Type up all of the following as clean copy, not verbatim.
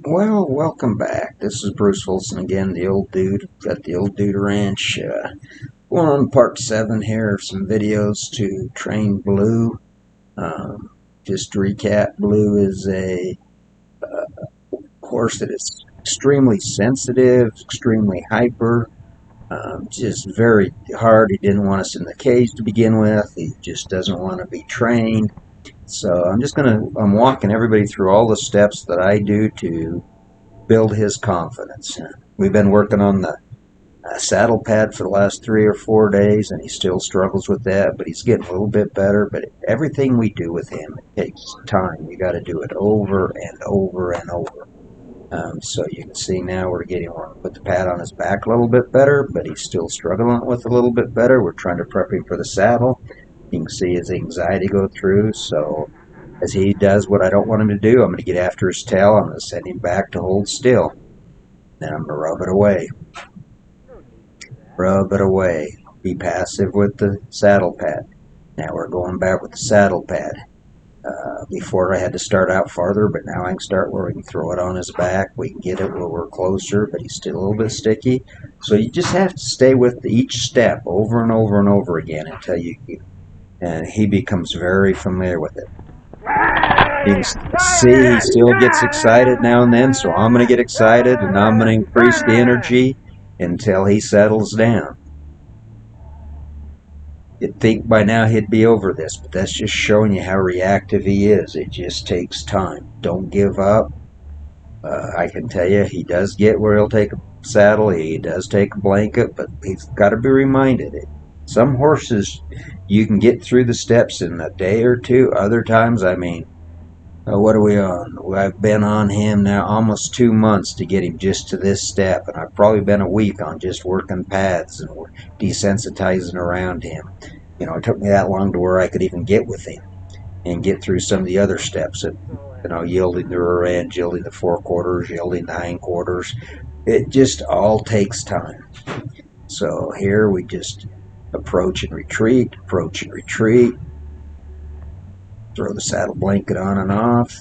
Well, welcome back. This is Bruce Wilson again, the old dude at the old dude ranch. Going on part 7 here of some videos to train Blue. Um, just to recap, Blue is a horse that is extremely sensitive, extremely hyper, just very hard. He didn't want us in the cage to begin with. He just doesn't want to be trained. So I'm walking everybody through all the steps that I do to build his confidence. We've been working on the saddle pad for the last 3 or 4 days, and he still struggles with that, but he's getting a little bit better. But everything we do with him, it takes time. You got to do it over and over and over. So you can see now we're getting one. Put the pad on his back a little bit better, but he's still struggling with a little bit better. We're trying to prep him for the saddle. You can see his anxiety go through. So as he does what I don't want him to do, I'm going to get after his tail. I'm going to send him back to hold still. Then I'm going to rub it away. Rub it away. Be passive with the saddle pad. Now we're going back with the saddle pad. Before I had to start out farther, but now I can start where we can throw it on his back. We can get it where we're closer, but he's still a little bit sticky. So you just have to stay with each step over and over and over again until and he becomes very familiar with it. You can see he still gets excited now and then, so I'm going to get excited and I'm going to increase the energy until he settles down. You'd think by now he'd be over this, but that's just showing you how reactive he is. It just takes time. Don't give up. I can tell you, he does get where he'll take a saddle, he does take a blanket, but he's got to be reminded. Some horses, you can get through the steps in a day or two. Other times, what are we on? I've been on him now almost 2 months to get him just to this step, and I've probably been a week on just working paths and desensitizing around him. It took me that long to where I could even get with him and get through some of the other steps that, yielding the rear end, yielding the forequarters, yielding the hindquarters. It just all takes time. So here we just approach and retreat, throw the saddle blanket on and off.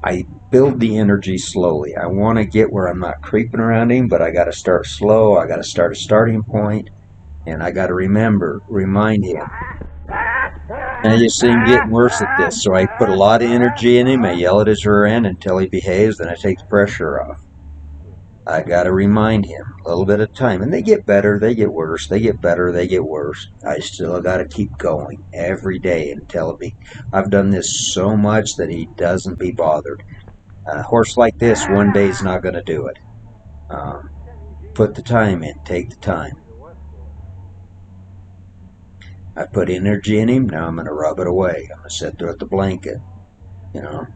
I build the energy slowly. I want to get where I'm not creeping around him, but I got to start slow. I got to start a starting point, and I got to remind him. And I just see him getting worse at this, so I put a lot of energy in him. I yell at his rear end until he behaves, then I take the pressure off. I got to remind him a little bit of time, and they get better, they get worse, they get better, they get worse. I still got to keep going every day until I've done this so much that he doesn't be bothered. A horse like this, one day is not going to do it. Put the time in, take the time. I put energy in him, now I'm going to rub it away. I'm going to sit there with the blanket.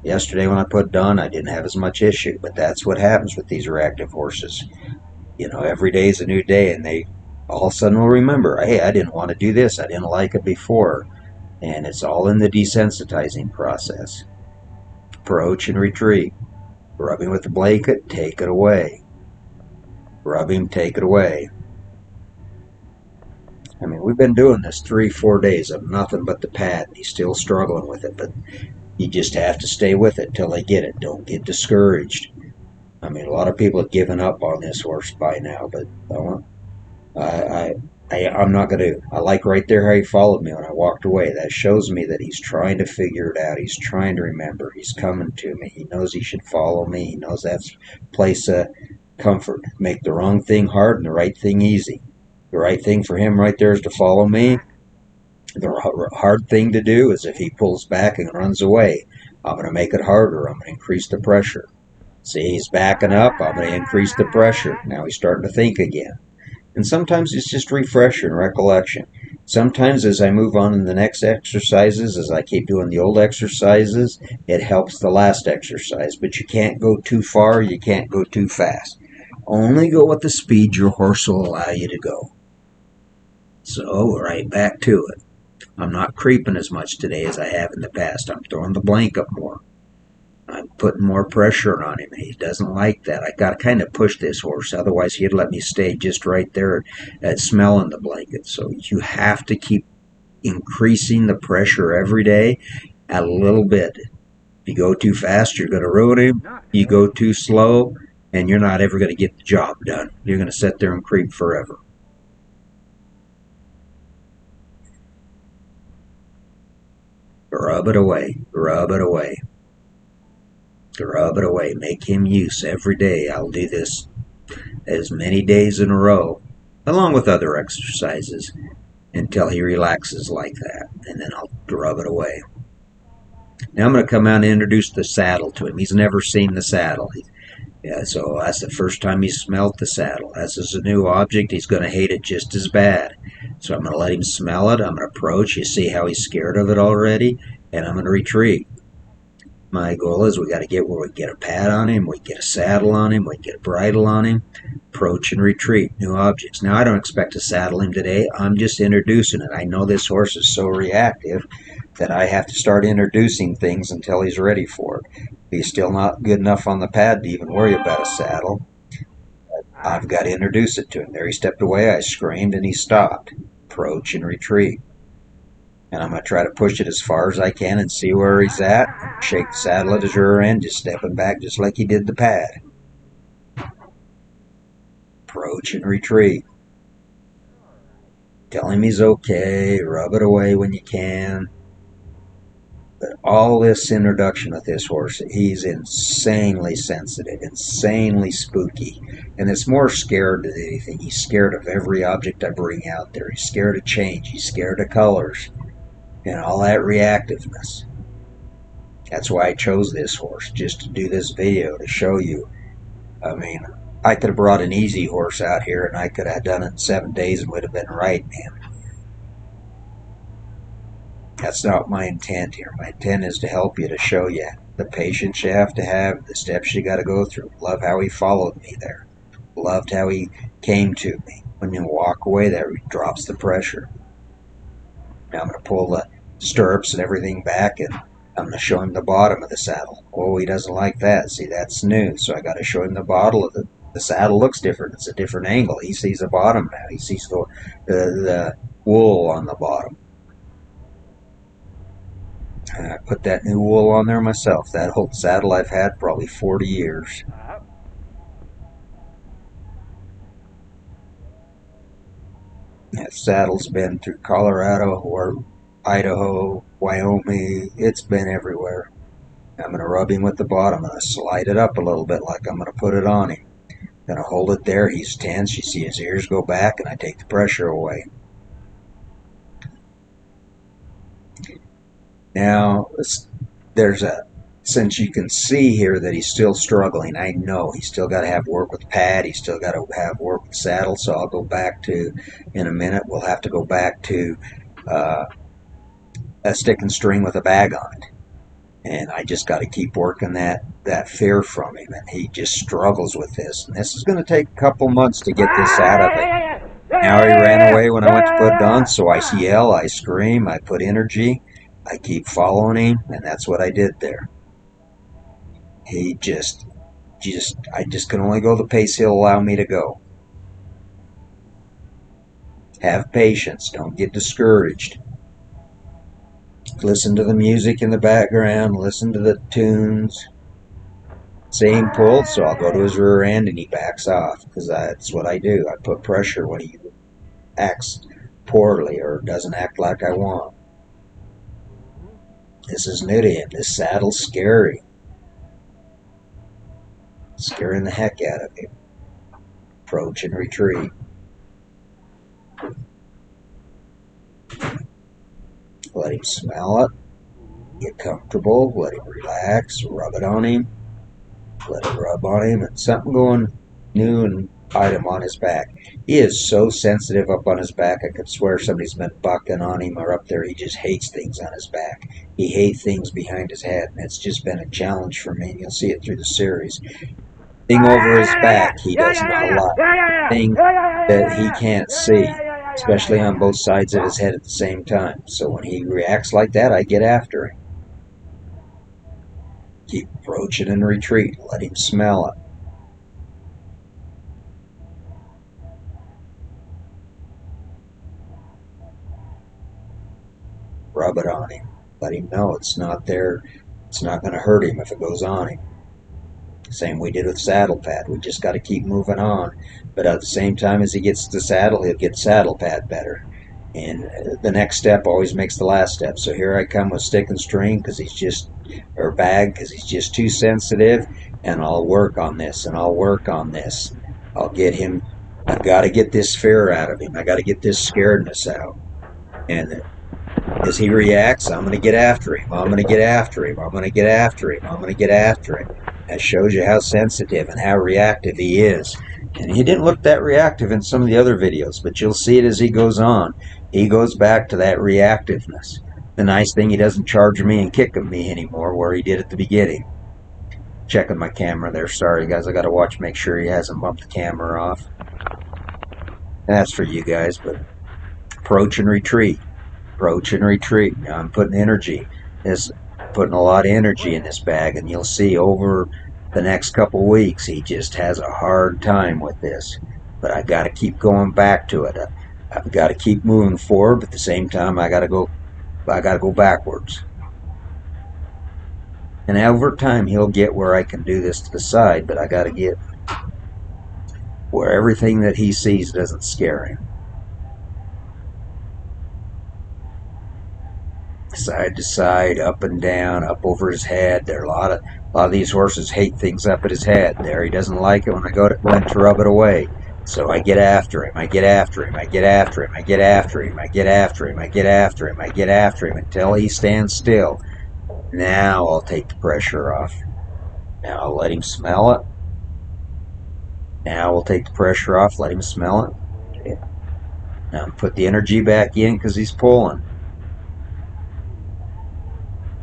Yesterday when I put it on, I didn't have as much issue, but that's what happens with these reactive horses. Every day is a new day, and they all of a sudden will remember, hey, I didn't want to do this, I didn't like it before. And it's all in the desensitizing process. Approach and retreat. Rubbing with the blanket, take it away. Rub him, take it away. We've been doing this 3-4 days of nothing but the pad, and he's still struggling with it, but you just have to stay with it till they get it. Don't get discouraged. A lot of people have given up on this horse by now, but I'm not going to. I like right there how he followed me when I walked away. That shows me that he's trying to figure it out. He's trying to remember. He's coming to me. He knows he should follow me. He knows that's place of comfort. Make the wrong thing hard and the right thing easy. The right thing for him right there is to follow me. The hard thing to do is if he pulls back and runs away, I'm going to make it harder. I'm going to increase the pressure. See, he's backing up. I'm going to increase the pressure. Now he's starting to think again. And sometimes it's just refresher and recollection. Sometimes as I move on in the next exercises, as I keep doing the old exercises, it helps the last exercise. But you can't go too far. You can't go too fast. Only go at the speed your horse will allow you to go. So right back to it. I'm not creeping as much today as I have in the past. I'm throwing the blanket more. I'm putting more pressure on him. He doesn't like that. I got to kind of push this horse. Otherwise, he'd let me stay just right there at smelling the blanket. So you have to keep increasing the pressure every day a little bit. You go too fast, you're going to ruin him. You go too slow, and you're not ever going to get the job done. You're going to sit there and creep forever. Rub it away. Rub it away. Rub it away. Make him use every day. I'll do this as many days in a row, along with other exercises, until he relaxes like that. And then I'll rub it away. Now I'm going to come out and introduce the saddle to him. He's never seen the saddle. Yeah, so that's the first time he smelled the saddle. As is a new object, he's going to hate it just as bad. So I'm going to let him smell it. I'm going to approach. You see how he's scared of it already? And I'm going to retreat. My goal is we got to get where we get a pad on him, we get a saddle on him, we get a bridle on him, approach and retreat, new objects. Now I don't expect to saddle him today. I'm just introducing it. I know this horse is so reactive that I have to start introducing things until he's ready for it. He's still not good enough on the pad to even worry about a saddle. I've got to introduce it to him. There he stepped away, I screamed, and he stopped. Approach and retreat. And I'm going to try to push it as far as I can and see where he's at. Shake the saddle at his rear end, just stepping back just like he did the pad. Approach and retreat. Tell him he's okay. Rub it away when you can. But all this introduction with this horse, he's insanely sensitive, insanely spooky. And it's more scared than anything. He's scared of every object I bring out there. He's scared of change. He's scared of colors and all that reactiveness. That's why I chose this horse, just to do this video to show you. I mean, I could have brought an easy horse out here and I could have done it in 7 days and would have been riding him. That's not my intent here. My intent is to help you, to show you the patience you have to have, the steps you got to go through. Love how he followed me there. Loved how he came to me. When you walk away there, he drops the pressure. Now I'm going to pull the stirrups and everything back, and I'm going to show him the bottom of the saddle. Oh, he doesn't like that. See, that's new. So I got to show him the bottom of the saddle. Looks different. It's a different angle. He sees the bottom now. He sees the wool on the bottom. I put that new wool on there myself. That old saddle I've had probably 40 years. That saddle's been through Colorado or Idaho, Wyoming. It's been everywhere. I'm going to rub him with the bottom. I'm going to slide it up a little bit like I'm going to put it on him. Going to hold it there. He's tense. You see his ears go back, and I take the pressure away. Now, since you can see here that he's still struggling, I know he's still got to have work with pad. He's still got to have work with saddle. So I'll go back to, in a minute, we'll have to go back to a stick and string with a bag on it. And I just got to keep working that fear from him. And he just struggles with this. And this is going to take a couple months to get this out of him. Now he ran away when I went to put it on, so I yell, I scream, I put energy, I keep following him, and that's what I did there. He I just can only go the pace he'll allow me to go. Have patience, don't get discouraged. Listen to the music in the background, listen to the tunes. Same pull, so I'll go to his rear end and he backs off, because that's what I do. I put pressure when he acts poorly or doesn't act like I want. This is new to him. This saddle's scary. Scaring the heck out of him. Approach and retreat. Let him smell it. Get comfortable. Let him relax. Rub it on him. Let it rub on him. And something going new and item on his back. He is so sensitive up on his back. I could swear somebody's been bucking on him or up there. He just hates things on his back. He hates things behind his head. And it's just been a challenge for me. And you'll see it through the series. Thing over his back he does not like. Thing that he can't see. Especially on both sides of his head at the same time. So when he reacts like that, I get after him. Keep approaching and retreat. Let him smell it. Rub it on him. Let him know it's not there It's not going to hurt him if it goes on him. Same we did with saddle pad. We just got to keep moving on. But at the same time as he gets the saddle, he'll get saddle pad better. And the next step always makes the last step. So here I come with stick and string because he's just, or bag because he's just too sensitive. And I'll work on this and I'll work on this. I'll get him. I've got to get this fear out of him. I got to get this scaredness out. And as he reacts, I'm going to get after him. I'm going to get after him. I'm going to get after him. I'm going to get after him. That shows you how sensitive and how reactive he is. And he didn't look that reactive in some of the other videos, but you'll see it as he goes on. He goes back to that reactiveness. The nice thing, he doesn't charge me and kick at me anymore where he did at the beginning. Checking my camera there. Sorry, guys. I got to watch, make sure he hasn't bumped the camera off. That's for you guys, but approach and retreat. Approach and retreat. Now I'm putting putting a lot of energy in this bag, and you'll see over the next couple weeks he just has a hard time with this. But I got to keep going back to it. I've got to keep moving forward, but at the same time I got to go backwards. And over time he'll get where I can do this to the side, but I got to get where everything that he sees doesn't scare him. Side to side, up and down, up over his head. There are a lot of these horses hate things up at his head. There, he doesn't like it when I go to rub it away. So I get after him. I get after him. I get after him. I get after him. I get after him. I get after him. I get after him until he stands still. Now I'll take the pressure off. Now I'll let him smell it. Now we'll take the pressure off. Let him smell it. Okay. Now put the energy back in because he's pulling.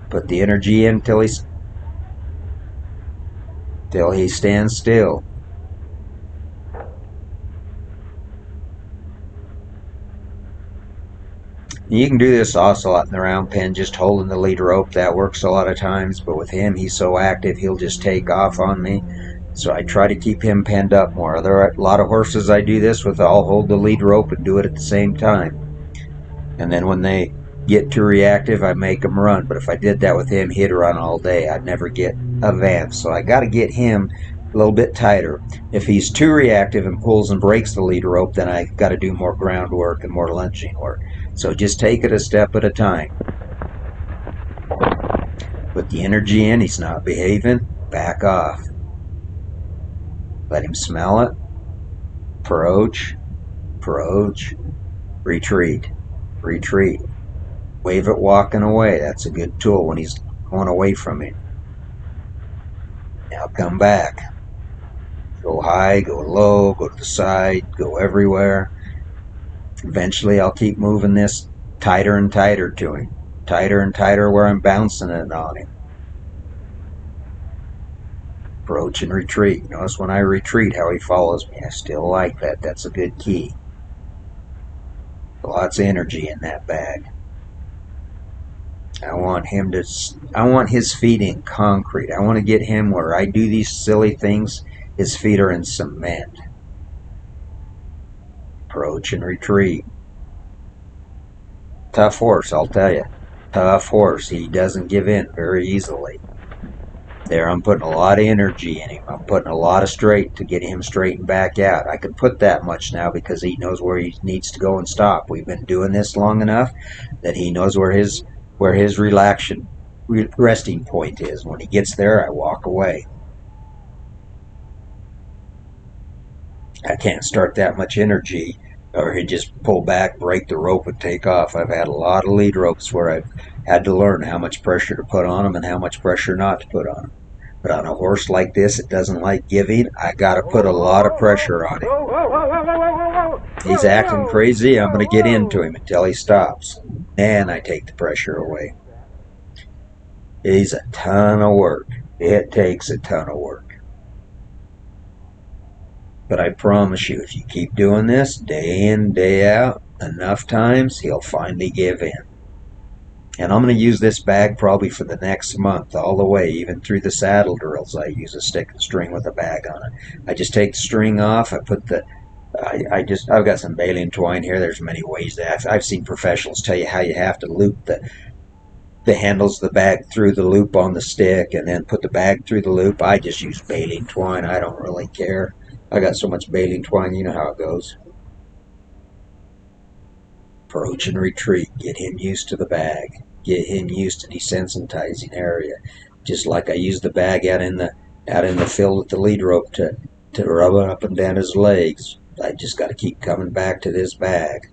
Put the energy in till he stands still. You can do this also out in the round pen, just holding the lead rope. That works a lot of times, but with him, he's so active, he'll just take off on me. So I try to keep him penned up more. There are a lot of horses I do this with. I'll hold the lead rope and do it at the same time. And then when they get too reactive, I make them run. But if I did that with him, he'd run all day. I'd never get advanced. So I got to get him a little bit tighter. If he's too reactive and pulls and breaks the lead rope, then I got to do more groundwork and more lunging work. So just take it a step at a time. Put the energy in. He's not behaving. Back off. Let him smell it. Approach. Approach. Retreat. Retreat. Wave it walking away. That's a good tool when he's going away from him. Now come back. Go high, go low, go to the side, go everywhere. Eventually I'll keep moving this tighter and tighter to him. Tighter and tighter where I'm bouncing it on him. Approach and retreat. Notice when I retreat how he follows me. I still like that. That's a good key. Lots of energy in that bag. I want his feet in concrete. I want to get him where I do these silly things, his feet are in cement. Approach and retreat. Tough horse, I'll tell you. Tough horse. He doesn't give in very easily. There, I'm putting a lot of energy in him. I'm putting a lot of straight to get him straightened back out. I can put that much now because he knows where he needs to go and stop. We've been doing this long enough that he knows where his resting point is. When he gets there, I walk away. I can't start that much energy or he'd just pull back, break the rope, and take off. I've had a lot of lead ropes where I've had to learn how much pressure to put on them and how much pressure not to put on them. But on a horse like this, it doesn't like giving. I got to put a lot of pressure on him. He's acting crazy. I'm going to get into him until he stops. And I take the pressure away. He's a ton of work. It takes a ton of work. But I promise you, if you keep doing this day in, day out, enough times, he'll finally give in. And I'm going to use this bag probably for the next month, all the way, even through the saddle drills. I use a stick and string with a bag on it. I just take the string off. I put I've got some baleen twine here. There's many ways that I've seen professionals tell you how you have to loop the handles of the bag through the loop on the stick and then put the bag through the loop. I just use baling twine. I don't really care. I got so much baling twine, you know how it goes. Approach and retreat. Get him used to the bag. Get him used to desensitizing area. Just like I use the bag out in the field with the lead rope to rub it up and down his legs. I just got to keep coming back to this bag.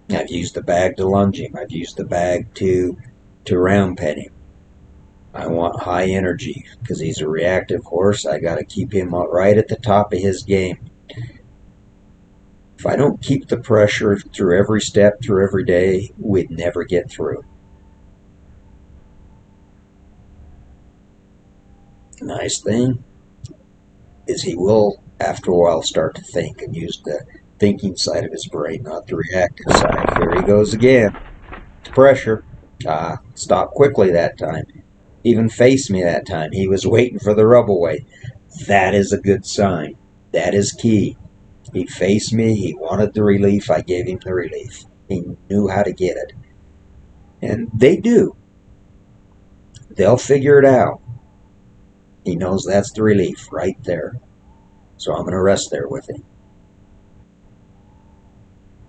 I've used the bag to lunge him. I've used the bag to round pen him. I want high energy because he's a reactive horse. I got to keep him right at the top of his game. If I don't keep the pressure through every step, through every day, we'd never get through. The nice thing is he will, after a while, start to think and use the thinking side of his brain, not the reactive side. Here he goes again. Pressure. Stopped quickly that time. Even faced me that time. He was waiting for the rub away. That is a good sign. That is key. He faced me. He wanted the relief. I gave him the relief. He knew how to get it. And they do. They'll figure it out. He knows that's the relief right there. So I'm going to rest there with him.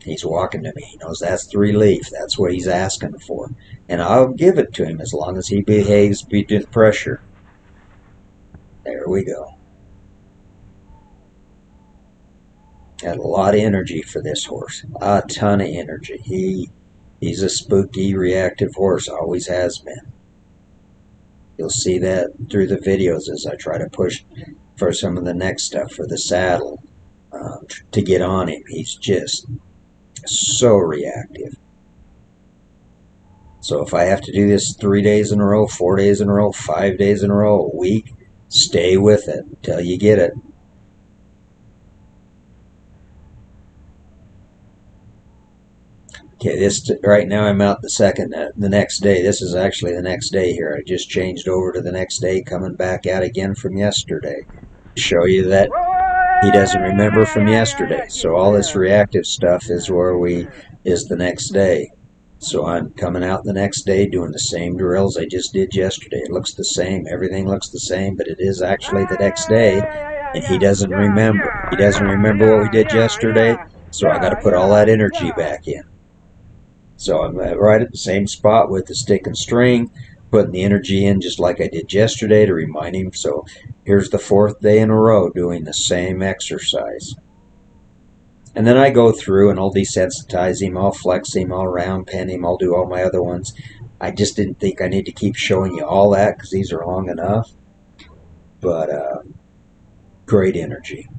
He's walking to me. He knows that's the relief. That's what he's asking for. And I'll give it to him as long as he behaves beneath pressure. There we go. Had a lot of energy for this horse. A ton of energy. He's a spooky, reactive horse. Always has been. You'll see that through the videos as I try to push for some of the next stuff for the saddle to get on him. He's just so reactive. So if I have to do this 3 days in a row, 4 days in a row, 5 days in a row, a week, stay with it until you get it. Okay, this right now I'm out the next day. This is actually the next day here. I just changed over to the next day, coming back out again from yesterday. Show you that he doesn't remember from yesterday. So all this reactive stuff is the next day. So I'm coming out the next day doing the same drills I just did yesterday. It looks the same. Everything looks the same, but it is actually the next day, and he doesn't remember. He doesn't remember what we did yesterday, so I got to put all that energy back in. So I'm right at the same spot with the stick and string, putting the energy in just like I did yesterday to remind him. So here's the 4th day in a row doing the same exercise. And then I go through and I'll desensitize him, I'll flex him, I'll round pen him, I'll do all my other ones. I just didn't think I need to keep showing you all that because these are long enough. But great energy.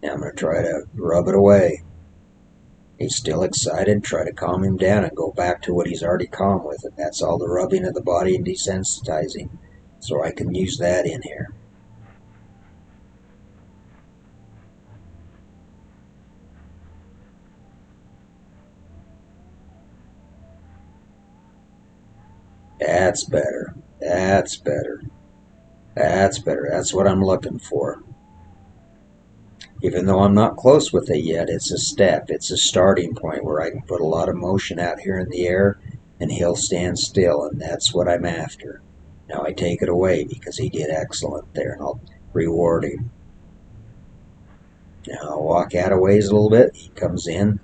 Now I'm going to try to rub it away. He's still excited. Try to calm him down and go back to what he's already calm with. And that's all the rubbing of the body and desensitizing. So I can use that in here. That's better. That's better. That's better. That's what I'm looking for. Even though I'm not close with it yet, it's a step. It's a starting point where I can put a lot of motion out here in the air and he'll stand still, and that's what I'm after. Now I take it away because he did excellent there, and I'll reward him. Now I'll walk out a ways a little bit. He comes in.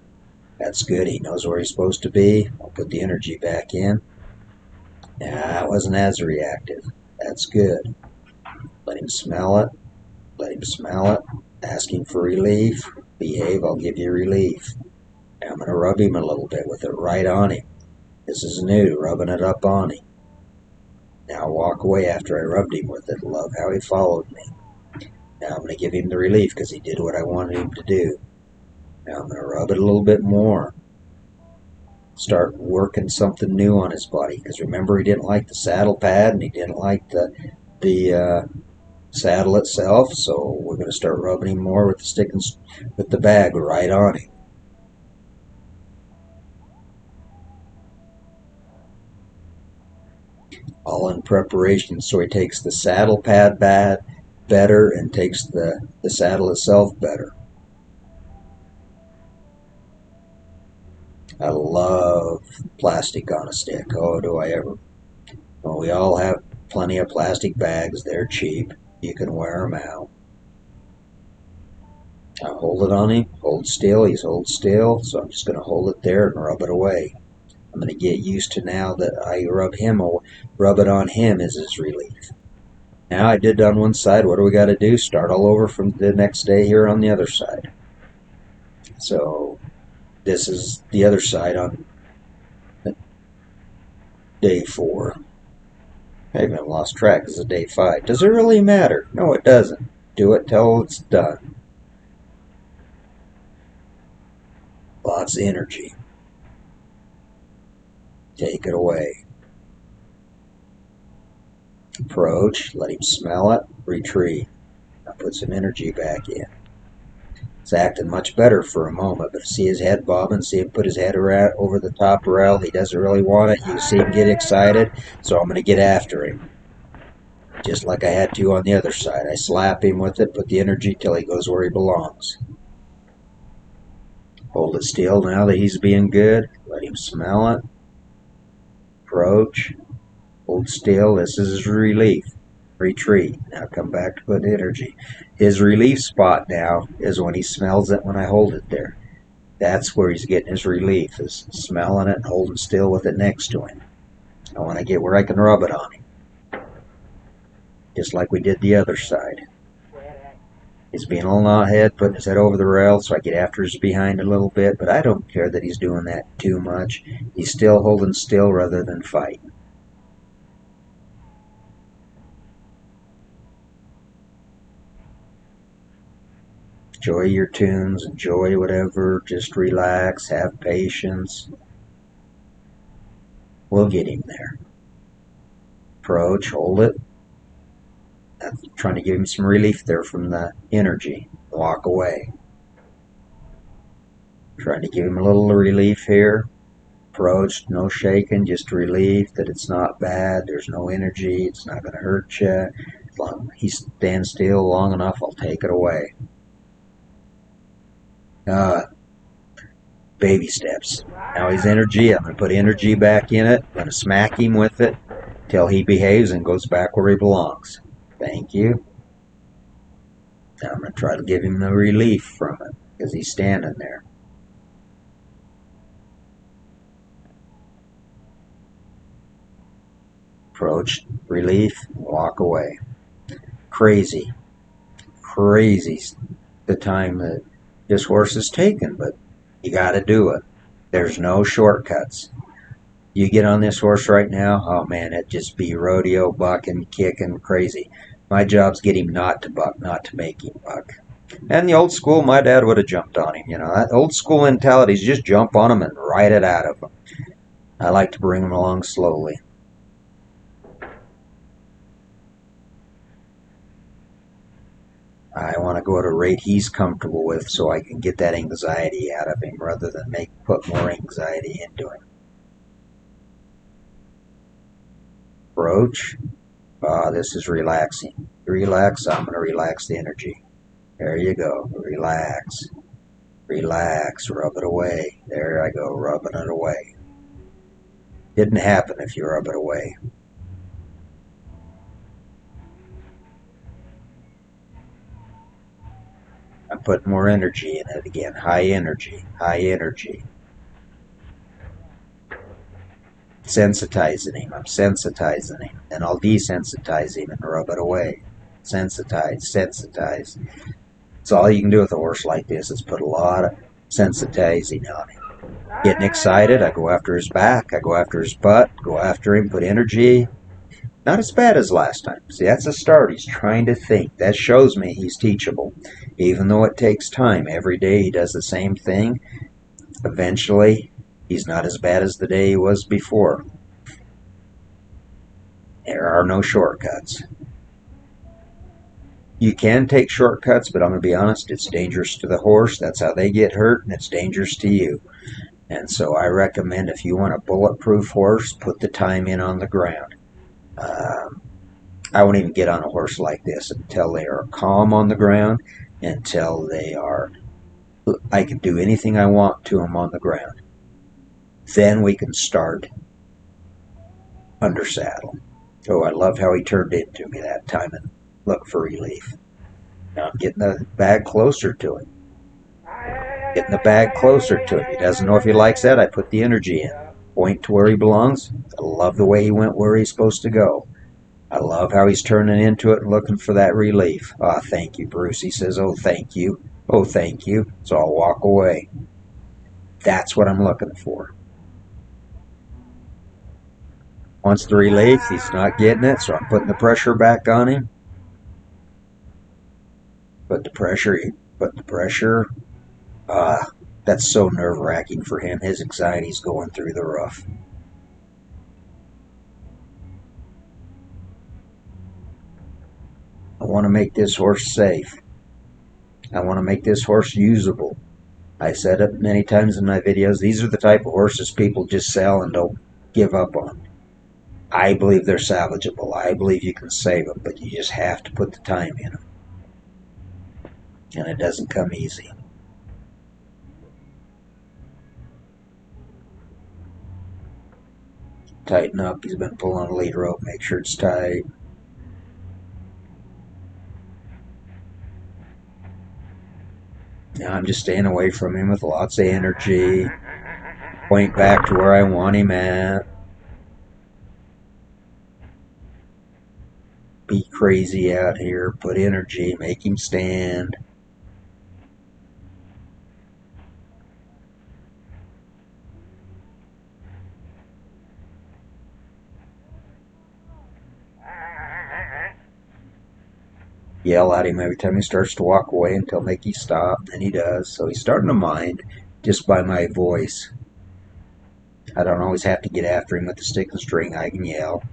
That's good. He knows where he's supposed to be. I'll put the energy back in. Now that wasn't as reactive. That's good. Let him smell it. Let him smell it. Asking for relief. Behave, I'll give you relief. Now I'm going to rub him a little bit with it right on him. This is new, rubbing it up on him. Now walk away after I rubbed him with it. Love how he followed me. Now I'm going to give him the relief because he did what I wanted him to do. Now I'm going to rub it a little bit more. Start working something new on his body because remember he didn't like the saddle pad and he didn't like the saddle itself, so we're going to start rubbing him more with the stick and with the bag right on him. All in preparation, so he takes the saddle pad better and takes the saddle itself better. I love plastic on a stick. Oh, do I ever. Well, we all have plenty of plastic bags. They're cheap. You can wear them out. I hold it on him, hold still, he's hold still, so I'm just going to hold it there and rub it away. I'm going to get used to now that I rub it on him as his relief. Now I did on one side, what do we got to do? Start all over from the next day here on the other side. So this is the other side on day 4. I even lost track. This is day 5. Does it really matter? No, it doesn't. Do it till it's done. Lots of energy. Take it away. Approach, let him smell it, retreat. Now put some energy back in. It's acting much better for a moment, but see his head bobbing, see him put his head around over the top rail. He doesn't really want it. You see him get excited, so I'm going to get after him. Just like I had to on the other side. I slap him with it, put the energy till he goes where he belongs. Hold it still now that he's being good. Let him smell it. Approach. Hold still. This is his relief. Retreat. Now come back to put energy. His relief spot now is when he smells it when I hold it there. That's where he's getting his relief, is smelling it and holding still with it next to him. I want to get where I can rub it on him. Just like we did the other side. He's being a little knothead, putting his head over the rail, so I get after his behind a little bit, but I don't care that he's doing that too much. He's still holding still rather than fight. Enjoy your tunes, enjoy whatever, just relax, have patience. We'll get him there. Approach, hold it. I'm trying to give him some relief there from the energy. Walk away. Trying to give him a little relief here. Approach, no shaking, just relief that it's not bad, there's no energy, it's not going to hurt you. As long as he stands still long enough, I'll take it away. Baby steps. Now he's energy. I'm going to put energy back in it. I'm going to smack him with it till he behaves and goes back where he belongs. Thank you. Now I'm going to try to give him the relief from it because he's standing there. Approach, relief, walk away. Crazy the time that this horse is taken, but you got to do it. There's no shortcuts. You get on this horse right now, oh man, it'd just be rodeo, bucking, kicking, crazy. My job's get him not to buck, not to make him buck. And the old school, my dad would have jumped on him. You know, that old school mentality is just jump on him and ride it out of him. I like to bring him along slowly. I want to go at a rate he's comfortable with so I can get that anxiety out of him rather than put more anxiety into him. Approach. This is relaxing. Relax, I'm going to relax the energy. There you go. Relax. Relax. Rub it away. There I go, rubbing it away. Didn't happen if you rub it away. I'm putting more energy in it again. High energy. High energy. Sensitizing him. I'm sensitizing him. And I'll desensitize him and rub it away. Sensitize. It's all you can do with a horse like this is put a lot of sensitizing on him. Getting excited, I go after his back, I go after his butt, go after him, put energy. Not as bad as last time. See, that's a start. He's trying to think. That shows me he's teachable. Even though it takes time, every day he does the same thing. Eventually, he's not as bad as the day he was before. There are no shortcuts. You can take shortcuts, but I'm going to be honest, it's dangerous to the horse. That's how they get hurt, and it's dangerous to you. And so I recommend if you want a bulletproof horse, put the time in on the ground. I won't even get on a horse like this until they are calm on the ground, until they are, I can do anything I want to them on the ground. Then we can start under saddle. Oh, I love how he turned into me that time and looked for relief. Now I'm getting the bag closer to him. Getting the bag closer to him. He doesn't know if he likes that. I put the energy in. Point to where he belongs. I love the way he went where he's supposed to go. I love how he's turning into it and looking for that relief. Ah, thank you, Bruce. He says, oh, thank you. Oh, thank you. So I'll walk away. That's what I'm looking for. Wants the relief. He's not getting it, so I'm putting the pressure back on him. Put the pressure. Put the pressure. That's so nerve-wracking for him. His anxiety's going through the roof. I want to make this horse safe. I want to make this horse usable. I said it many times in my videos. These are the type of horses people just sell and don't give up on. I believe they're salvageable. I believe you can save them, but you just have to put the time in them. And it doesn't come easy. Tighten up. He's been pulling a lead rope. Make sure it's tight. Now I'm just staying away from him with lots of energy. Point back to where I want him at. Be crazy out here. Put energy. Make him stand. Yell at him every time he starts to walk away until make he stop. And he does. So he's starting to mind just by my voice. I don't always have to get after him with the stick and string. I can yell.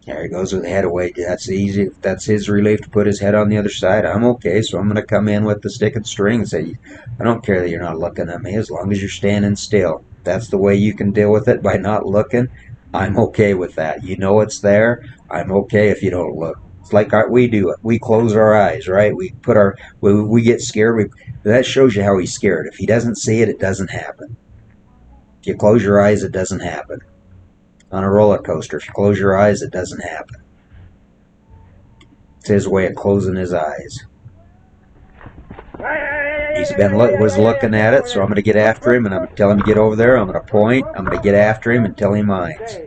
There he goes with the head away. That's easy. That's his relief to put his head on the other side. I'm okay, so I'm going to come in with the stick and string and say, I don't care that you're not looking at me as long as you're standing still. That's the way you can deal with it by not looking. I'm okay with that. You know it's there. I'm okay if you don't look. It's like we do it. We close our eyes, right? We get scared. That shows you how he's scared. If he doesn't see it, it doesn't happen. If you close your eyes, it doesn't happen. On a roller coaster, if you close your eyes, it doesn't happen. It's his way of closing his eyes. Was looking at it, so I'm going to get after him and I'm going to tell him to get over there. I'm going to point. I'm going to get after him until he minds.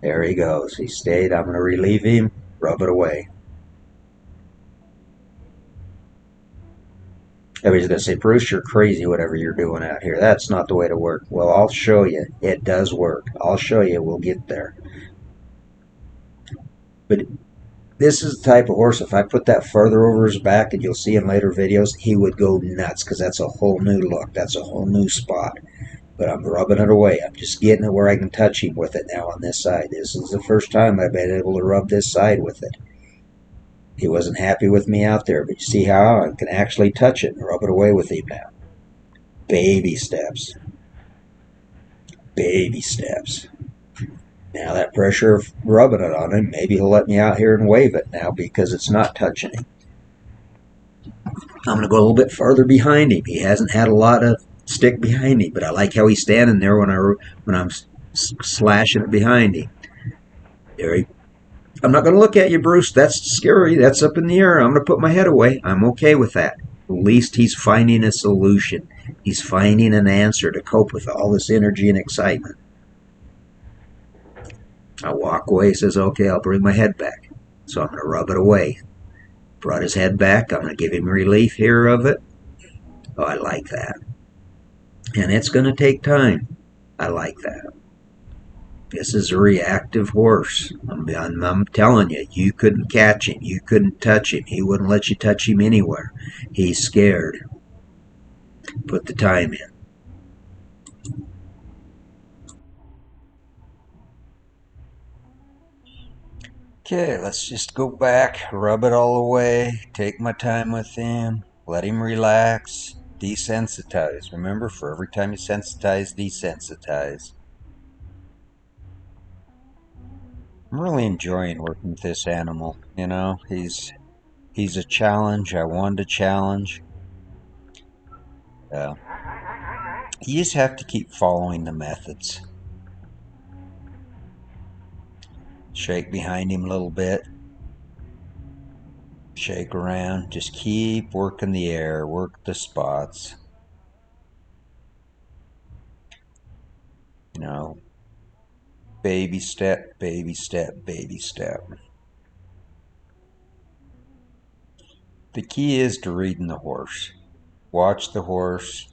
There he goes. He stayed. I'm going to relieve him, rub it away. Everybody's going to say, Bruce, you're crazy, whatever you're doing out here. That's not the way to work. Well, I'll show you. It does work. I'll show you. We'll get there. But this is the type of horse, if I put that further over his back, and you'll see in later videos, he would go nuts because that's a whole new look. That's a whole new spot. But I'm rubbing it away. I'm just getting it where I can touch him with it now on this side. This is the first time I've been able to rub this side with it. He wasn't happy with me out there, but you see how I can actually touch it and rub it away with him now. Baby steps. Baby steps. Now that pressure of rubbing it on him, maybe he'll let me out here and wave it now because it's not touching him. I'm going to go a little bit further behind him. He hasn't had a lot of stick behind him, but I like how he's standing there when I'm slashing it behind him. I'm not going to look at you, Bruce. That's scary. That's up in the air. I'm going to put my head away. I'm okay with that. At least he's finding a solution. He's finding an answer to cope with all this energy and excitement. I walk away. He says, okay, I'll bring my head back. So I'm going to rub it away. Brought his head back. I'm going to give him relief here of it. Oh, I like that. And it's going to take time. I like that. This is a reactive horse. I'm telling you, you couldn't catch him. You couldn't touch him. He wouldn't let you touch him anywhere. He's scared. Put the time in. Okay, let's just go back, rub it all away, take my time with him, let him relax, desensitize. Remember, for every time you sensitize, desensitize. I'm really enjoying working with this animal. He's a challenge. I wanted a challenge. Uh, you just have to keep following the methods. Shake behind him a little bit. Shake around. Just keep working the air. Work the spots. You know, baby step, baby step, baby step. The key is to reading the horse. Watch the horse.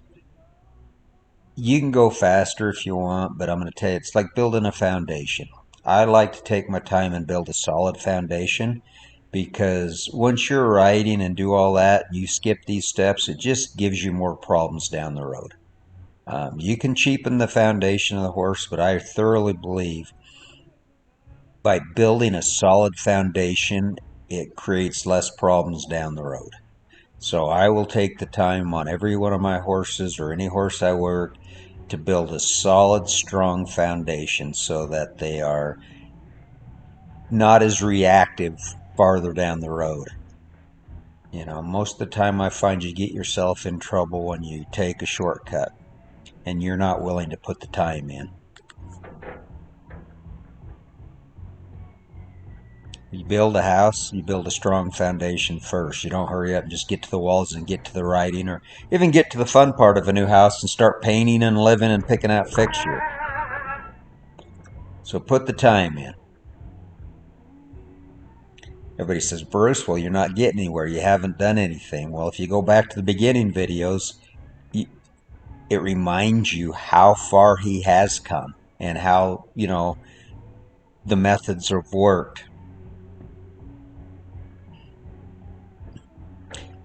You can go faster if you want, but I'm going to tell you, it's like building a foundation. I like to take my time and build a solid foundation because once you're riding and do all that, you skip these steps, it just gives you more problems down the road. You can cheapen the foundation of the horse, but I thoroughly believe by building a solid foundation, it creates less problems down the road. So I will take the time on every one of my horses or any horse I work to build a solid, strong foundation so that they are not as reactive farther down the road. Most of the time I find you get yourself in trouble when you take a shortcut and you're not willing to put the time in. You build a house, you build a strong foundation first. You don't hurry up and just get to the walls and get to the writing or even get to the fun part of a new house and start painting and living and picking out fixtures. So put the time in. Everybody says, Bruce, well, you're not getting anywhere. You haven't done anything. Well, if you go back to the beginning videos, it reminds you how far he has come and how, the methods have worked.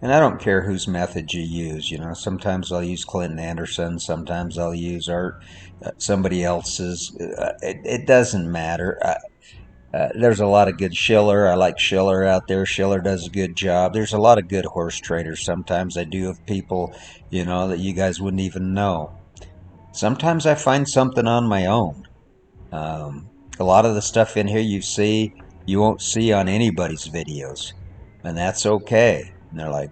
And I don't care whose method you use. Sometimes I'll use Clinton Anderson. Sometimes I'll use somebody else's. It doesn't matter. There's a lot of good Schiller. I like Schiller out there. Schiller does a good job. There's a lot of good horse trainers. Sometimes I do have people, that you guys wouldn't even know. Sometimes I find something on my own. A lot of the stuff in here you won't see on anybody's videos. And that's okay. And they're like,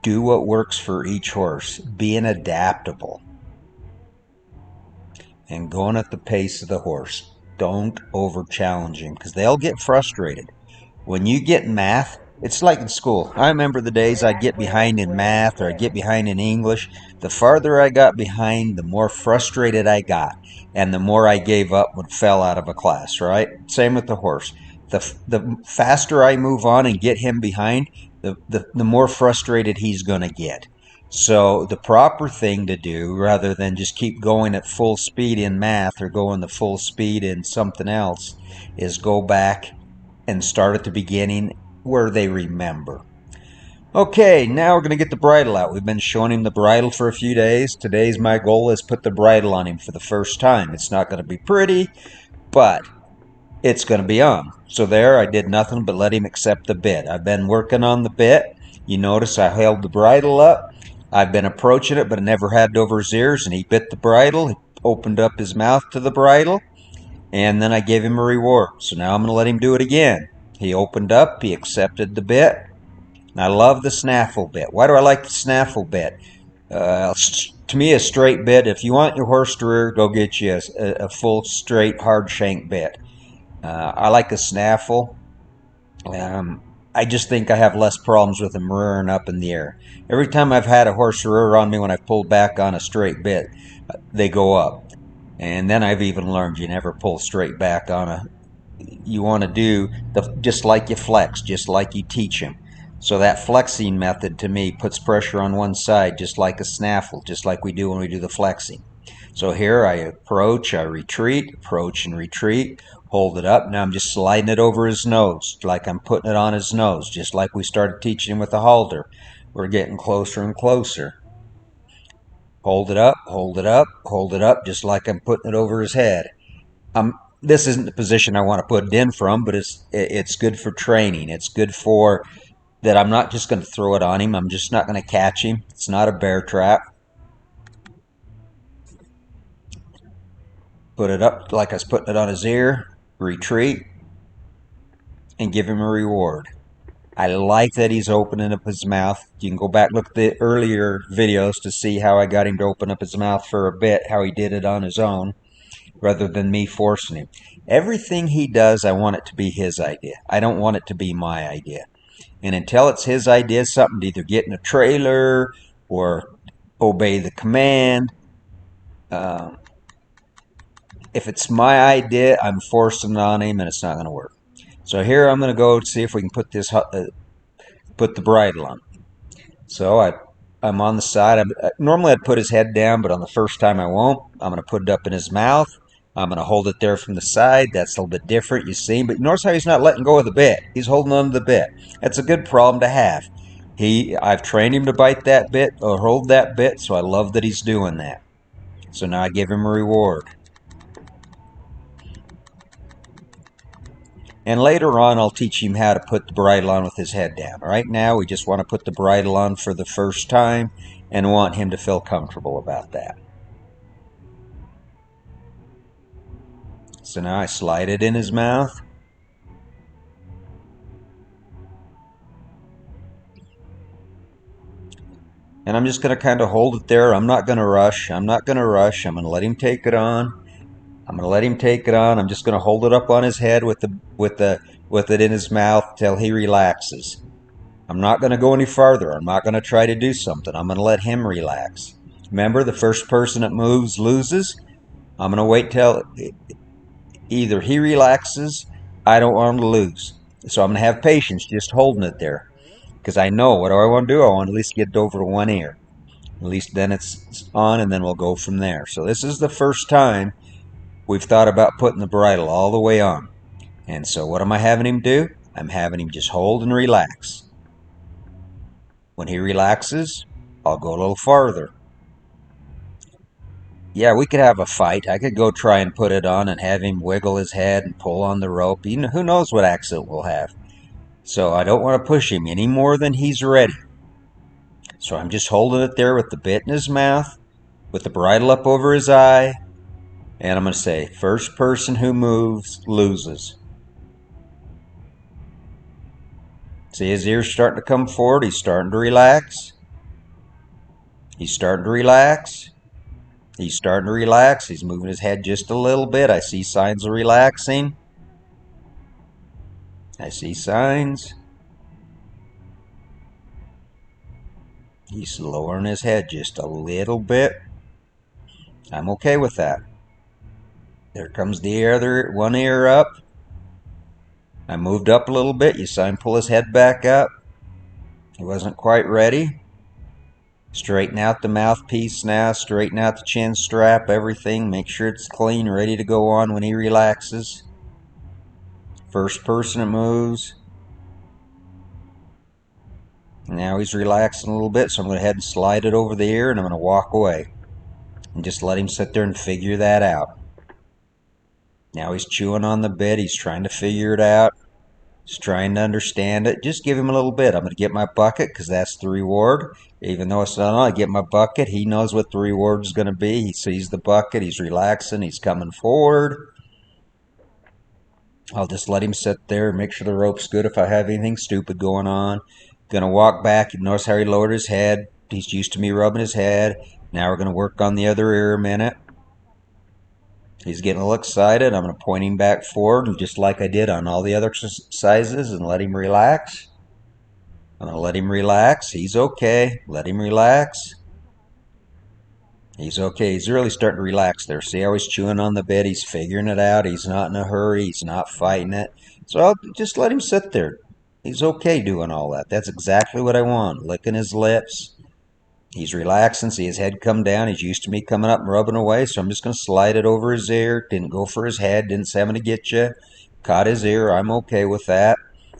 do what works for each horse. Being adaptable and going at the pace of the horse. Don't over challenge him because they'll get frustrated. When you get math, it's like in school. I remember the days I'd get behind in math or I'd get behind in English. The farther I got behind, the more frustrated I got, and the more I gave up and fell out of a class, right? Same with the horse. The faster I move on and get him behind, the more frustrated he's going to get. So the proper thing to do, rather than just keep going at full speed in math or going the full speed in something else, is go back and start at the beginning where they remember. Okay, now we're going to get the bridle out. We've been showing him the bridle for a few days. Today's my goal is put the bridle on him for the first time. It's not going to be pretty, but it's going to be on. So there, I did nothing but let him accept the bit. I've been working on the bit. You notice I held the bridle up. I've been approaching it, but I never had it over his ears, and he bit the bridle. He opened up his mouth to the bridle, and then I gave him a reward. So now I'm going to let him do it again. He opened up, he accepted the bit, and I love the snaffle bit. Why do I like the snaffle bit? To me, a straight bit, if you want your horse to rear, go get you a full, straight, hard shank bit. I like the snaffle. I just think I have less problems with them rearing up in the air. Every time I've had a horse rear on me when I've pulled back on a straight bit, they go up. And then I've even learned you never pull straight back on a. You want to do just like you flex, just like you teach him. So that flexing method to me puts pressure on one side, just like a snaffle, just like we do when we do the flexing. So here I approach, I retreat, approach and retreat, hold it up. Now I'm just sliding it over his nose, like I'm putting it on his nose, just like we started teaching him with the halter. We're getting closer and closer. Hold it up, hold it up, hold it up, just like I'm putting it over his head. This isn't the position I want to put it in from, but it's good for training. It's good for that I'm not just going to throw it on him. I'm just not going to catch him. It's not a bear trap. Put it up like I was putting it on his ear. retreat, and give him a reward. I like that he's opening up his mouth. You can go back look at the earlier videos to see how I got him to open up his mouth for a bit, how he did it on his own rather than me forcing him. Everything he does, I want it to be his idea. I don't want it to be my idea. And until it's his idea, something to either get in a trailer or obey the command. Uh, if it's my idea, I'm forcing it on him and it's not going to work. So here I'm going to go see if we can put this put the bridle on. So I'm on the side. Normally I'd put his head down, but on the first time I won't. I'm going to put it up in his mouth. I'm going to hold it there from the side. That's a little bit different, you see. But notice how he's not letting go of the bit. He's holding on to the bit. That's a good problem to have. I've trained him to bite that bit or hold that bit, so I love that he's doing that. So now I give him a reward. And later on, I'll teach him how to put the bridle on with his head down. Right now, we just want to put the bridle on for the first time and want him to feel comfortable about that. So now I slide it in his mouth. And I'm just going to kind of hold it there. I'm not going to rush. I'm not going to rush. I'm going to let him take it on. I'm going to let him take it on. I'm just going to hold it up on his head with it in his mouth till he relaxes. I'm not going to go any farther. I'm not going to try to do something. I'm going to let him relax. Remember, the first person that moves loses. I'm going to wait till either he relaxes. I don't want him to lose. So I'm going to have patience just holding it there. Because I know what do I want to do? I want to at least get it over to one ear. At least then it's on, and then we'll go from there. So this is the first time we've thought about putting the bridle all the way on. And so what am I having him do? I'm having him just hold and relax. When he relaxes, I'll go a little farther. Yeah, we could have a fight. I could go try and put it on and have him wiggle his head and pull on the rope. Who knows what accident we'll have. So I don't want to push him any more than he's ready. So I'm just holding it there with the bit in his mouth, with the bridle up over his eye, and I'm going to say, first person who moves loses. See his ears starting to come forward. He's starting to relax. He's starting to relax. He's starting to relax. He's moving his head just a little bit. I see signs of relaxing. I see signs. He's lowering his head just a little bit. I'm okay with that. There comes the other one ear up. I moved up a little bit. You saw him pull his head back up. He wasn't quite ready. Straighten out the mouthpiece now. Straighten out the chin strap, everything. Make sure it's clean, ready to go on when he relaxes. First person that moves. Now he's relaxing a little bit, so I'm going to go ahead and slide it over the ear, and I'm going to walk away. And just let him sit there and figure that out. Now he's chewing on the bit. He's trying to figure it out. He's trying to understand it. Just give him a little bit. I'm going to get my bucket because that's the reward. Even though it's not on, I get my bucket. He knows what the reward is going to be. He sees the bucket. He's relaxing. He's coming forward. I'll just let him sit there and make sure the rope's good if I have anything stupid going on. Gonna walk back. Notice how he lowered his head. He's used to me rubbing his head. Now we're gonna work on the other ear a minute. He's getting a little excited. I'm gonna point him back forward, just like I did on all the other exercises, and let him relax. I'm gonna let him relax. He's okay. Let him relax. He's okay. He's really starting to relax there. See how he's chewing on the bit? He's figuring it out. He's not in a hurry. He's not fighting it. So I'll just let him sit there. He's okay doing all that. That's exactly what I want. Licking his lips. He's relaxing. See his head come down. He's used to me coming up and rubbing away. So I'm just going to slide it over his ear. Didn't go for his head. Didn't say I'm going to get you. Caught his ear. I'm okay with that.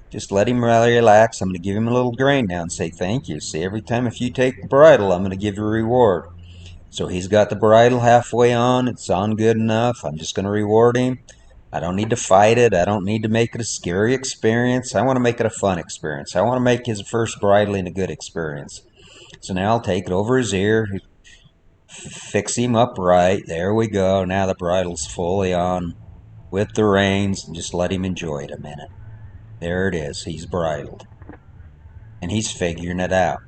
Just let him relax. I'm going to give him a little grain now and say thank you. See, every time if you take the bridle, I'm going to give you a reward. So he's got the bridle halfway on. It's on good enough. I'm just going to reward him. I don't need to fight it. I don't need to make it a scary experience. I want to make it a fun experience. I want to make his first bridling a good experience. So now I'll take it over his ear, fix him up right. There we go. Now the bridle's fully on. with the reins and just let him enjoy it a minute. There it is. He's bridled. And he's figuring it out.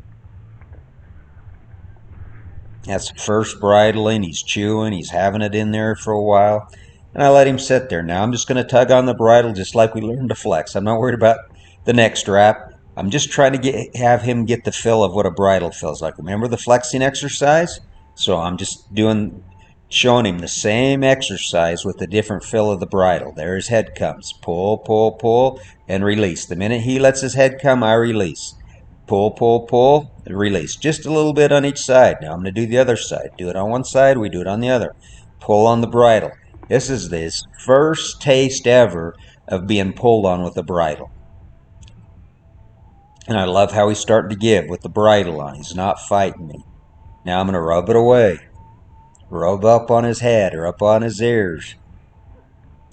That's the first bridling. He's chewing. He's having it in there for a while. And I let him sit there. Now I'm just going to tug on the bridle just like we learned to flex. I'm not worried about the next strap. I'm just trying to have him get the feel of what a bridle feels like. Remember the flexing exercise? So I'm just showing him the same exercise with a different feel of the bridle. There his head comes. Pull, pull, pull, and release. The minute he lets his head come, I release. Pull, pull, pull, and release. Just a little bit on each side. Now I'm going to do the other side. Do it on one side, we do it on the other. Pull on the bridle. This is his first taste ever of being pulled on with a bridle. And I love how he's starting to give with the bridle on. He's not fighting me. Now I'm going to rub it away. Rub up on his head or up on his ears.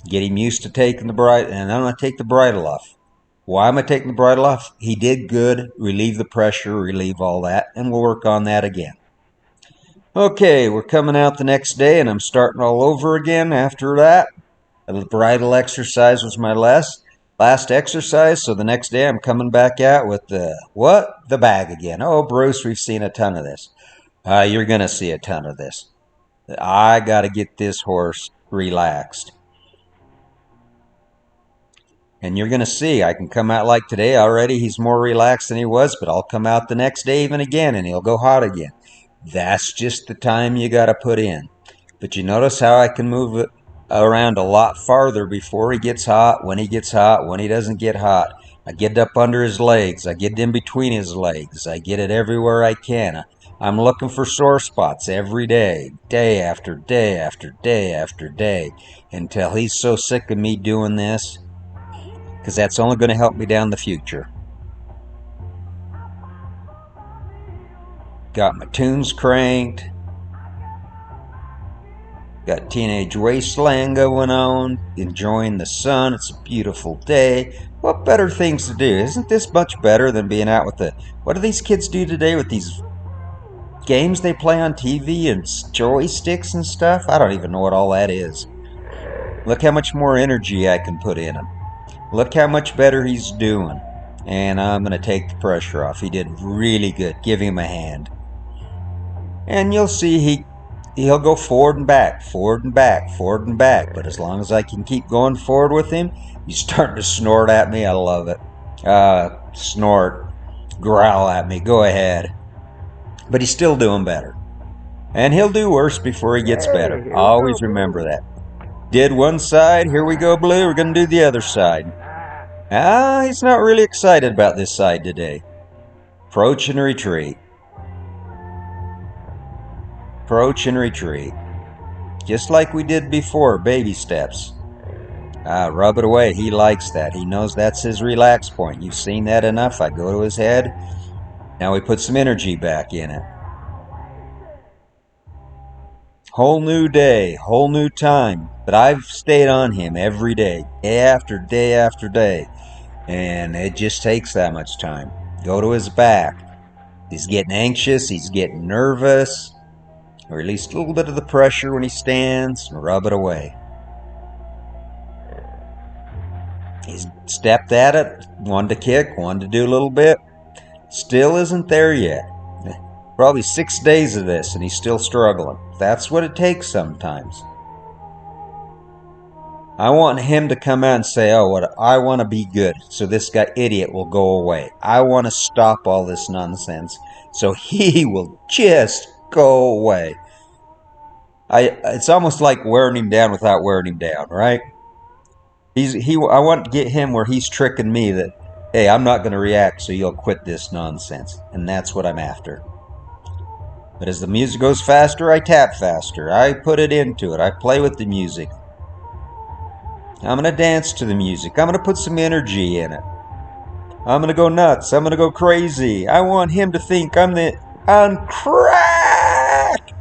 Get him used to taking the bridle. And I'm going to take the bridle off. Why am I taking the bridle off? He did good. Relieve the pressure, relieve all that. And we'll work on that again. Okay, we're coming out the next day and I'm starting all over again after that. The bridle exercise was my last exercise, so the next day I'm coming back out with the bag again. Oh, Bruce, we've seen a ton of this. You're going to see a ton of this. I got to get this horse relaxed. And you're going to see, I can come out like today already. He's more relaxed than he was, but I'll come out the next day even again and he'll go hot again. That's just the time you got to put in. But you notice how I can move it around a lot farther before he gets hot, when he gets hot, when he doesn't get hot. I get up under his legs. I get in between his legs. I get it everywhere I can. I'm looking for sore spots every day, day after day after day after day, until he's so sick of me doing this, because that's only going to help me down the future. Got my tunes cranked. Got Teenage Wasteland going on, enjoying the sun. It's a beautiful day. What better things to do? Isn't this much better than being out with what do these kids do today with these games they play on TV and joysticks and stuff? I don't even know what all that is. Look how much more energy I can put in him. Look how much better he's doing. And I'm going to take the pressure off. He did really good. Give him a hand. And you'll see he'll go forward and back, forward and back, forward and back. But as long as I can keep going forward with him, he's starting to snort at me. I love it. Snort, growl at me. Go ahead. But he's still doing better. And he'll do worse before he gets better. Always remember that. Did one side. Here we go, Blue. We're going to do the other side. He's not really excited about this side today. Approach and retreat. Approach and retreat. Just like we did before, baby steps. Rub it away. He likes that. He knows that's his relax point. You've seen that enough. I go to his head. Now we put some energy back in it. Whole new day, whole new time. But I've stayed on him every day, day after day after day. And it just takes that much time. Go to his back. He's getting anxious. He's getting nervous. Release a little bit of the pressure when he stands and rub it away. He's stepped at it, wanted to kick, wanted to do a little bit. Still isn't there yet. Probably 6 days of this and he's still struggling. That's what it takes sometimes. I want him to come out and say, I want to be good, so this guy idiot will go away. I want to stop all this nonsense, so he will just go away. It's almost like wearing him down without wearing him down, right? I want to get him where he's tricking me that, hey, I'm not going to react, so you'll quit this nonsense. And that's what I'm after. But as the music goes faster, I tap faster. I put it into it. I play with the music. I'm going to dance to the music. I'm going to put some energy in it. I'm going to go nuts. I'm going to go crazy. I want him to think I'm crack!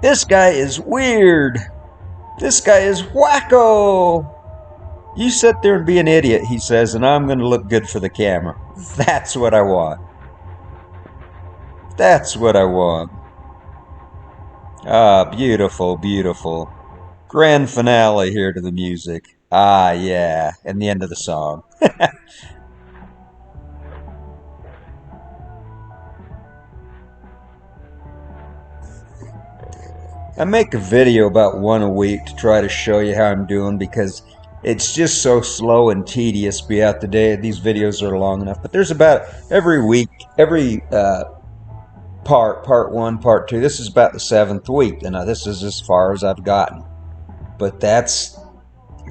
This guy is weird. This guy is wacko. You sit there and be an idiot, he says, and I'm going to look good for the camera. That's what I want. That's what I want. Beautiful, beautiful. Grand finale here to the music. Ah, yeah, and the end of the song. I make a video about one a week to try to show you how I'm doing because it's just so slow and tedious throughout the day. These videos are long enough, but there's about every week, every part one, part two. This is about the seventh week, and this is as far as I've gotten. But that's,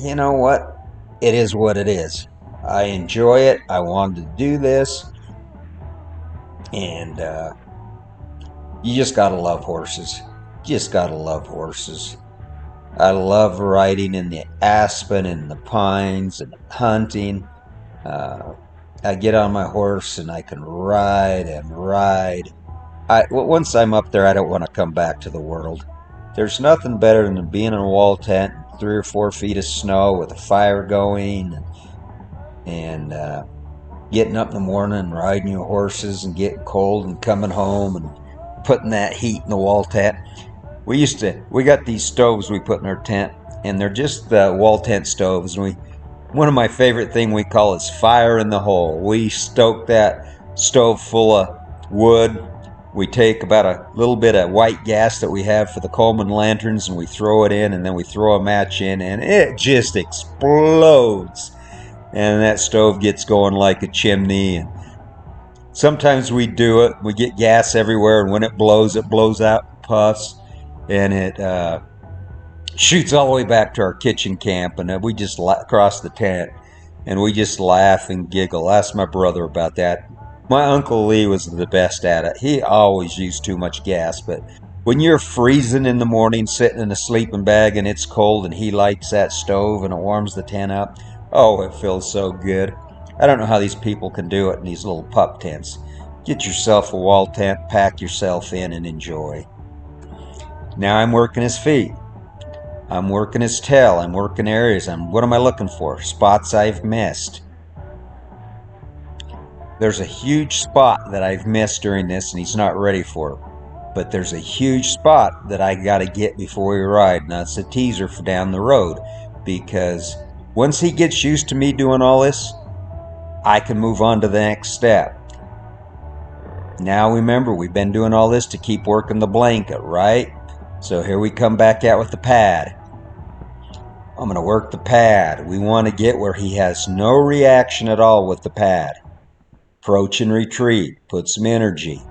you know what? It is what it is. I enjoy it. I wanted to do this, and you just gotta love horses. Just gotta love horses. I love riding in the aspen and the pines and hunting. Uh, I get on my horse and I can ride and ride. Once I'm up there, I don't want to come back to the world. There's nothing better than being in a wall tent, 3 or 4 feet of snow with a fire going, and getting up in the morning and riding your horses and getting cold and coming home and putting that heat in the wall tent. We got these stoves we put in our tent, and they're just the wall tent stoves. And one of my favorite thing we call is fire in the hole. We stoke that stove full of wood. We take about a little bit of white gas that we have for the Coleman lanterns, and we throw it in, and then we throw a match in, and it just explodes. And that stove gets going like a chimney. And sometimes we do it. We get gas everywhere, and when it blows out puffs, and it shoots all the way back to our kitchen camp, and we just cross the tent, and we just laugh and giggle. Ask my brother about that. My Uncle Lee was the best at it. He always used too much gas, but when you're freezing in the morning, sitting in a sleeping bag, and it's cold, and he lights that stove and it warms the tent up, oh, it feels so good. I don't know how these people can do it in these little pup tents. Get yourself a wall tent, pack yourself in, and enjoy. Now I'm working his feet. I'm working his tail. I'm working areas. What am I looking for? Spots I've missed. There's a huge spot that I've missed during this, and he's not ready for it. But there's a huge spot that I got to get before we ride. Now it's a teaser for down the road, because once he gets used to me doing all this, I can move on to the next step. Now remember, we've been doing all this to keep working the blanket, right? So here we come back out with the pad. I'm going to work the pad. We want to get where he has no reaction at all with the pad. Approach and retreat. Put some energy.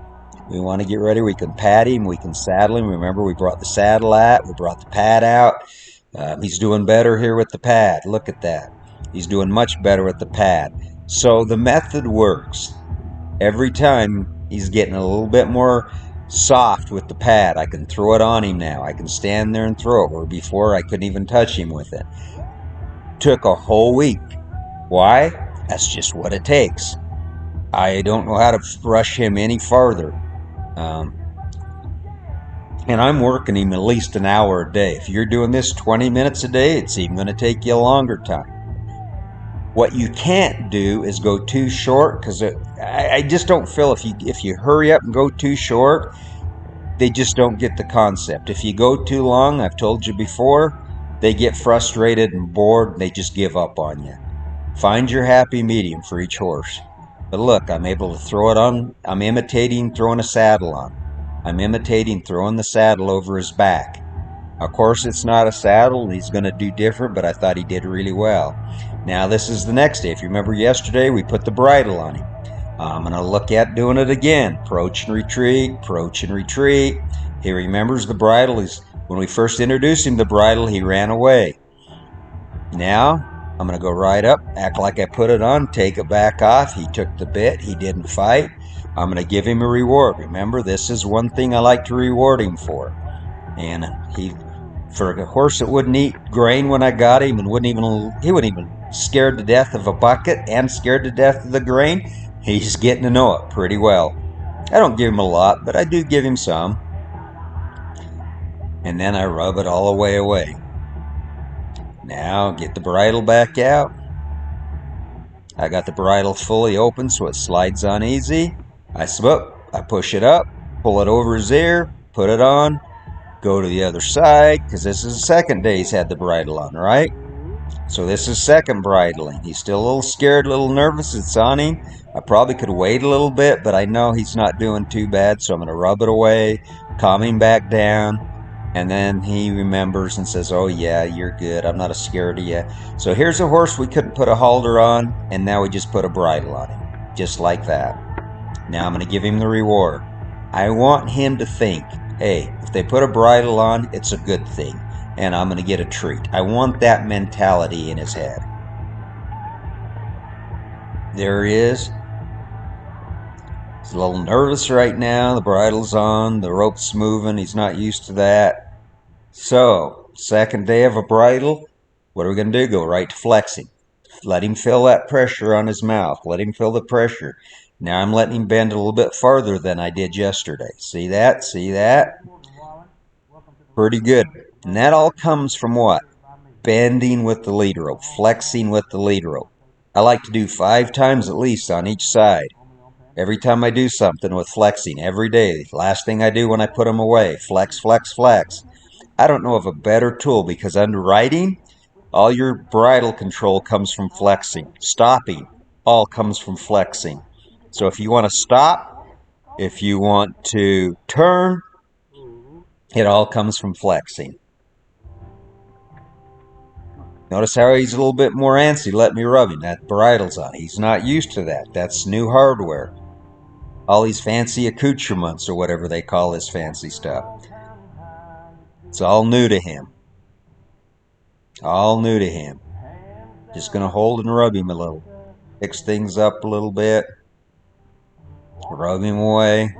We want to get ready. We can pad him. We can saddle him. Remember, we brought the saddle out. We brought the pad out. He's doing better here with the pad. Look at that. He's doing much better with the pad. So the method works. Every time he's getting a little bit more soft with the pad. I can throw it on him now. I can stand there and throw it, where before I couldn't even touch him with it. Took a whole week. Why? That's just what it takes. I don't know how to rush him any farther. And I'm working him at least an hour a day. If you're doing this 20 minutes a day, it's even going to take you a longer time. What you can't do is go too short, because I just don't feel if you hurry up and go too short, they just don't get the concept. If you go too long, I've told you before, they get frustrated and bored, and they just give up on you. Find your happy medium for each horse. But look, I'm able to throw it on. I'm imitating throwing a saddle on. I'm imitating throwing the saddle over his back. Of course, it's not a saddle, and he's going to do different, but I thought he did really well. Now, this is the next day. If you remember yesterday, we put the bridle on him. I'm going to look at doing it again. Approach and retreat, approach and retreat. He remembers the bridle. When we first introduced him to the bridle, he ran away. Now, I'm going to go right up, act like I put it on, take it back off. He took the bit. He didn't fight. I'm going to give him a reward. Remember, this is one thing I like to reward him for. And for a horse that wouldn't eat grain when I got him, and he wouldn't even scared to death of a bucket and scared to death of the grain, he's getting to know it pretty well. I don't give him a lot, but I do give him some. And then I rub it all the way away. Now get the bridle back out. I got the bridle fully open so it slides on easy. I push it up, pull it over his ear, put it on. Go to the other side, because this is the second day he's had the bridle on, right? So this is second bridling. He's still a little scared, a little nervous. It's on him. I probably could wait a little bit, but I know he's not doing too bad, so I'm going to rub it away, calm him back down, and then he remembers and says, oh yeah, you're good. I'm not scared of you. So here's a horse we couldn't put a halter on, and now we just put a bridle on him. Just like that. Now I'm going to give him the reward. I want him to think, hey, if they put a bridle on, it's a good thing, and I'm going to get a treat. I want that mentality in his head. There he is. He's a little nervous right now. The bridle's on, the rope's moving. He's not used to that. So, second day of a bridle, what are we going to do? Go right to flexing. Let him feel that pressure on his mouth. Let him feel the pressure. Now I'm letting him bend a little bit farther than I did yesterday. See that? See that? Pretty good. And that all comes from what? Bending with the lead rope, flexing with the lead rope. I like to do 5 times at least on each side. Every time I do something with flexing, every day. Last thing I do when I put them away, flex, flex, flex. I don't know of a better tool because under riding, all your bridle control comes from flexing. Stopping, all comes from flexing. So if you want to stop, if you want to turn, it all comes from flexing. Notice how he's a little bit more antsy. Let me rub him. That bridle's on. He's not used to that. That's new hardware. All these fancy accoutrements or whatever they call this fancy stuff. It's all new to him. All new to him. Just going to hold and rub him a little. Fix things up a little bit. Rub him away.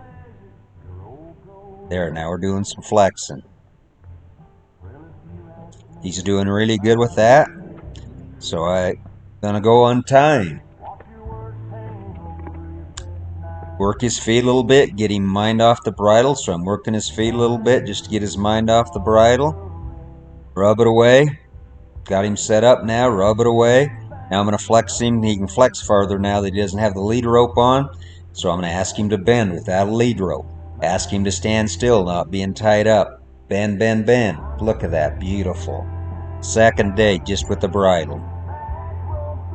There, now we're doing some flexing. He's doing really good with that. So I'm going to go untie him. Work his feet a little bit, get him mind off the bridle. So I'm working his feet a little bit just to get his mind off the bridle. Rub it away. Got him set up now. Rub it away. Now I'm going to flex him. He can flex farther now that he doesn't have the lead rope on. So I'm going to ask him to bend without a lead rope. Ask him to stand still, not being tied up. Bend, bend, bend. Look at that. Beautiful. Second day just with the bridle.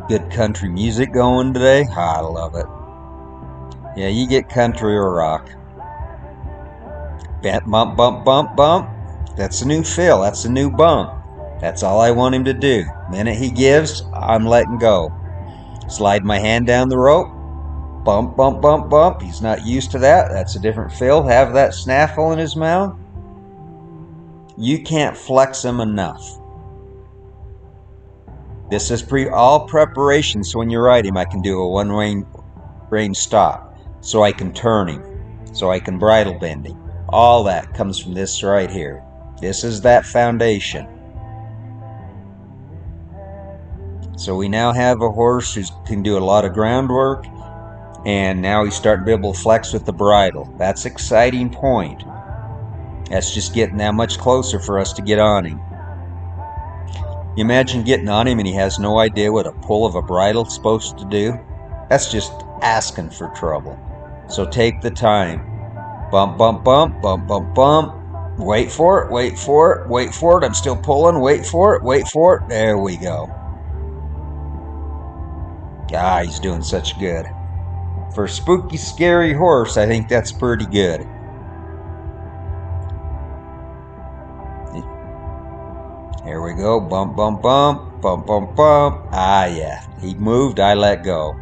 Good country music going today. I love it. Yeah, you get country or rock. Bump, bump, bump, bump. That's a new fill. That's a new bump. That's all I want him to do. The minute he gives, I'm letting go. Slide my hand down the rope. Bump, bump, bump, bump. He's not used to that. That's a different fill. Have that snaffle in his mouth. You can't flex him enough. This is all preparation, so when you ride him, I can do a one-range stop. So I can turn him. So I can bridle bend him. All that comes from this right here. This is that foundation. So we now have a horse who can do a lot of groundwork, and now he's starting to be able to flex with the bridle. That's an exciting point. That's just getting that much closer for us to get on him. You imagine getting on him and he has no idea what a pull of a bridle is supposed to do? That's just asking for trouble. So take the time. Bump, bump, bump, bump, bump, bump. Wait for it, wait for it, wait for it. I'm still pulling. Wait for it, wait for it. There we go. Ah, he's doing such good. For a spooky, scary horse, I think that's pretty good. Here we go. Bump, bump, bump. Bump, bump, bump. Ah, yeah. He moved. I let go.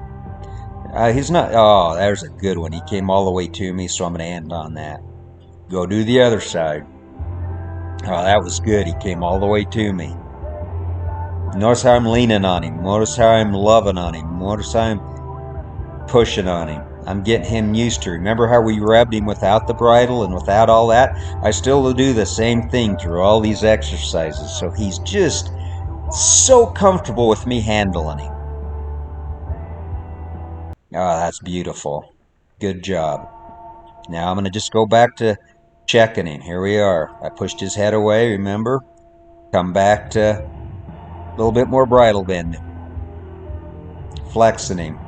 He's not... Oh, there's a good one. He came all the way to me, so I'm going to end on that. Go do the other side. Oh, that was good. He came all the way to me. Notice how I'm leaning on him. Notice how I'm loving on him. Notice how I'm pushing on him. I'm getting him used to. Remember how we rubbed him without the bridle and without all that? I still do the same thing through all these exercises. So he's just so comfortable with me handling him. Oh, that's beautiful. Good job. Now I'm going to just go back to checking him. Here we are. I pushed his head away, remember? Come back to a little bit more bridle bend. Flexing him.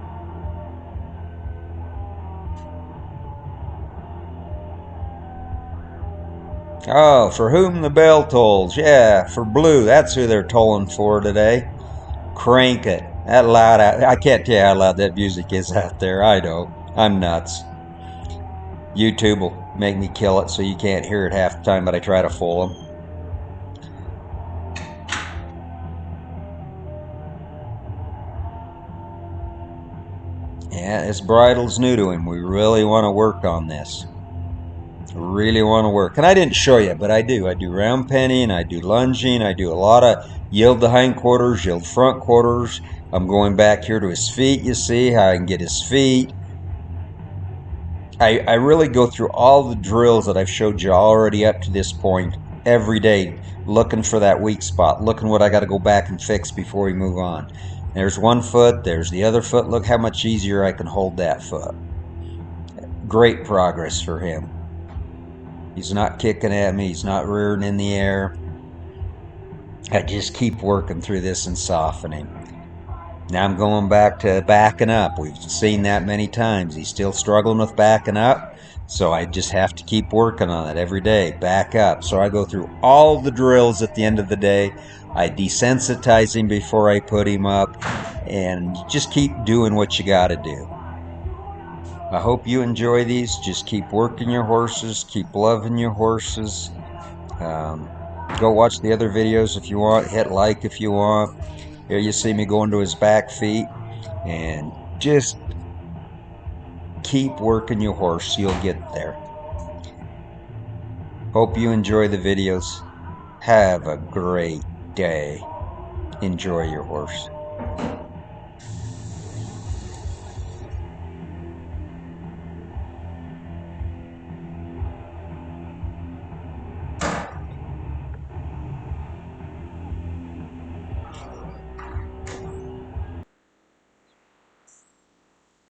Oh, for whom the bell tolls. Yeah, for Blue. That's who they're tolling for today. Crank it. That loud. I can't tell you how loud that music is out there. I know. I'm nuts. YouTube will make me kill it so you can't hear it half the time, but I try to fool them. Yeah, this bridle's new to him. We really want to work on this. Really want to work. And I didn't show you, but I do. I do round penning, I do lunging, I do a lot of yield the hindquarters, yield front quarters. I'm going back here to his feet, you see how I can get his feet. I really go through all the drills that I've showed you already up to this point every day, looking for that weak spot, looking what I got to go back and fix before we move on. There's one foot, there's the other foot. Look how much easier I can hold that foot. Great progress for him. He's not kicking at me, he's not rearing in the air. I just keep working through this and softening. Now I'm going back to backing up. We've seen that many times. He's still struggling with backing up. So I just have to keep working on it every day. Back up. So I go through all the drills at the end of the day. I desensitize him before I put him up. And just keep doing what you got to do. I hope you enjoy these. Just keep working your horses. Keep loving your horses. Um, Go watch the other videos if you want. Hit like if you want. Here you see me going to his back feet. And just keep working your horse. You'll get there. Hope you enjoy the videos. Have a great day. Enjoy your horse.